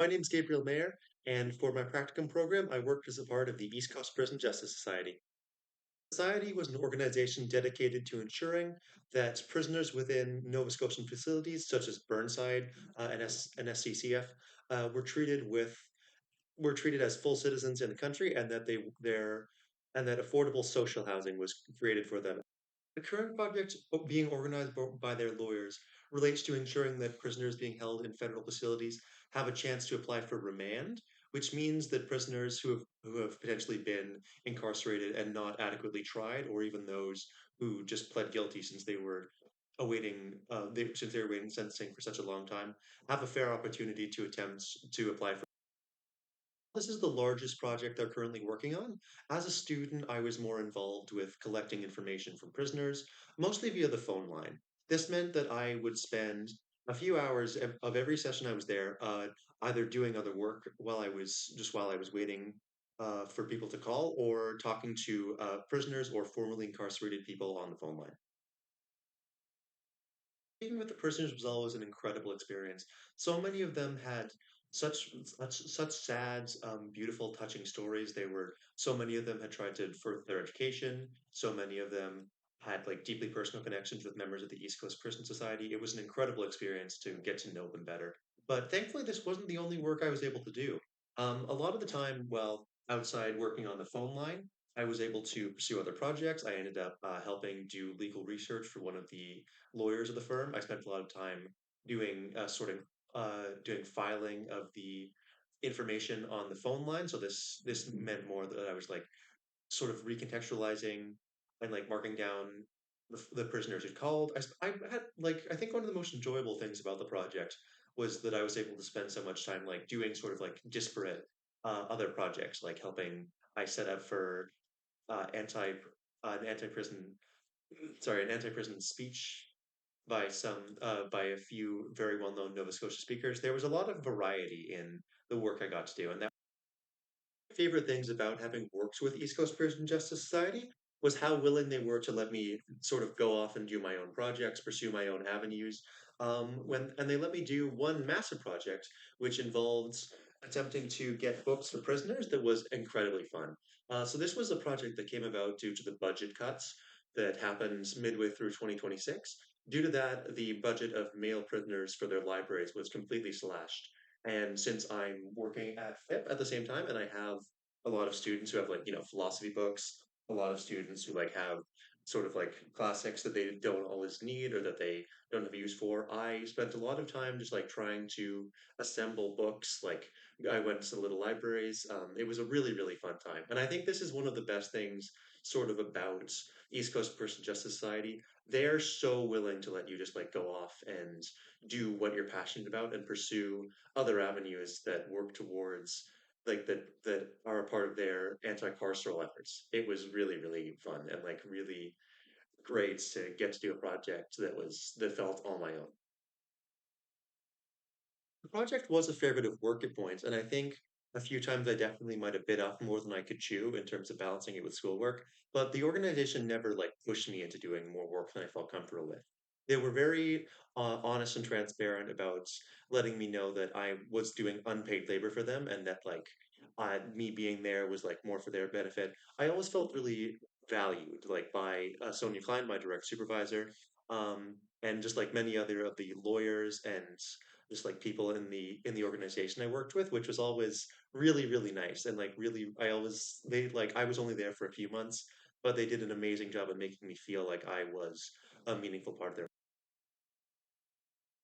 My name is Gabriel Mayer, and for my practicum program, I worked as a part of the East Coast Prison Justice Society. Society was an organization dedicated to ensuring that prisoners within Nova Scotian facilities, such as Burnside and SCCF, were treated as full citizens in the country, and that and that affordable social housing was created for them. The current project being organized by their lawyers relates to ensuring that prisoners being held in federal facilities have a chance to apply for remand, which means that prisoners who have potentially been incarcerated and not adequately tried, or even those who just pled guilty since they were since they were awaiting sentencing for such a long time, have a fair opportunity to attempt to apply for. This is the largest project they're currently working on. As a student, I was more involved with collecting information from prisoners, mostly via the phone line. This meant that I would spend a few hours of every session I was there, either doing other work while I was waiting for people to call, or talking to prisoners or formerly incarcerated people on the phone line. Speaking with the prisoners was always an incredible experience. So many of them had such sad, beautiful, touching stories. So many of them had tried to further their education. So many of them had like deeply personal connections with members of the East Coast Prison Society. It was an incredible experience to get to know them better. But thankfully, this wasn't the only work I was able to do. A lot of the time, well, outside working on the phone line, I was able to pursue other projects. I ended up helping do legal research for one of the lawyers of the firm. I spent a lot of time doing filing of the information on the phone line. So this meant more that I was like sort of recontextualizing and like marking down the prisoners who called. I had like I think one of the most enjoyable things about the project was that I was able to spend so much time like doing sort of like disparate other projects, like helping. I set up for anti an anti-prison an anti-prison speech by a few very well-known Nova Scotia speakers. There was a lot of variety in the work I got to do, and that favorite things about having worked with East Coast Prison Justice Society was how willing they were to let me sort of go off and do my own projects, pursue my own avenues. And they let me do one massive project, which involved attempting to get books for prisoners that was incredibly fun. So this was a project that came about due to the budget cuts that happened midway through 2026. Due to that, the budget of male prisoners for their libraries was completely slashed. And since I'm working at FIP at the same time, and I have a lot of students who have like, philosophy books, a lot of students who like have sort of like classics that they don't always need or that they don't have a use for. I spent a lot of time just like trying to assemble books. Like I went to little libraries. It was a really, really fun time. And I think this is one of the best things sort of about East Coast Person Justice Society. They're so willing to let you just like go off and do what you're passionate about and pursue other avenues that work towards that are a part of their anti-carceral efforts. It was really, really fun and like really great to get to do a project that felt all my own. The project was a fair bit of work at points, and I think a few times I definitely might have bit off more than I could chew in terms of balancing it with schoolwork. But the organization never like pushed me into doing more work than I felt comfortable with. They were very honest and transparent about letting me know that I was doing unpaid labor for them, and that like me being there was like more for their benefit. I always felt really valued, like by Sonia Klein, my direct supervisor, and just like many other of the lawyers and just like people in the organization I worked with, which was always really, really nice. And like really I was only there for a few months, but they did an amazing job of making me feel like I was a meaningful part of their.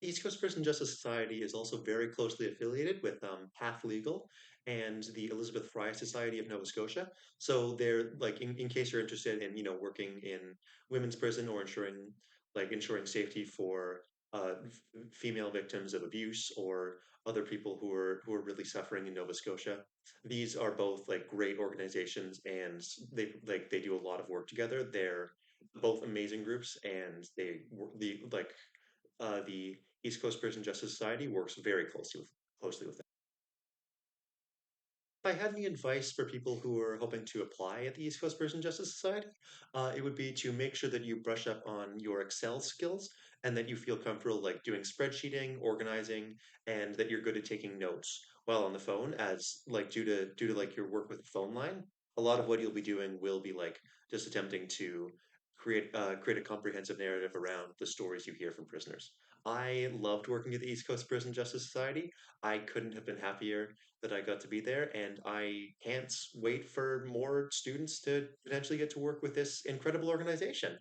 East Coast Prison Justice Society is also very closely affiliated with Path Legal and the Elizabeth Fry Society of Nova Scotia. So they're like, in case you're interested in, working in women's prison or ensuring safety for female victims of abuse or other people who are really suffering in Nova Scotia. These are both like great organizations, and they do a lot of work together. They're both amazing groups, and the East Coast Prison Justice Society works very closely with them. If I had any advice for people who are hoping to apply at the East Coast Prison Justice Society, it would be to make sure that you brush up on your Excel skills and that you feel comfortable like doing spreadsheeting, organizing, and that you're good at taking notes. while on the phone, as like due to like your work with the phone line, a lot of what you'll be doing will be like just attempting to create a comprehensive narrative around the stories you hear from prisoners. I loved working at the East Coast Prison Justice Society. I couldn't have been happier that I got to be there, and I can't wait for more students to potentially get to work with this incredible organization.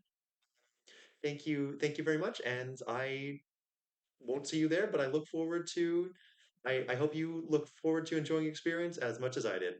Thank you very much, and I won't see you there, but I hope you look forward to enjoying the experience as much as I did.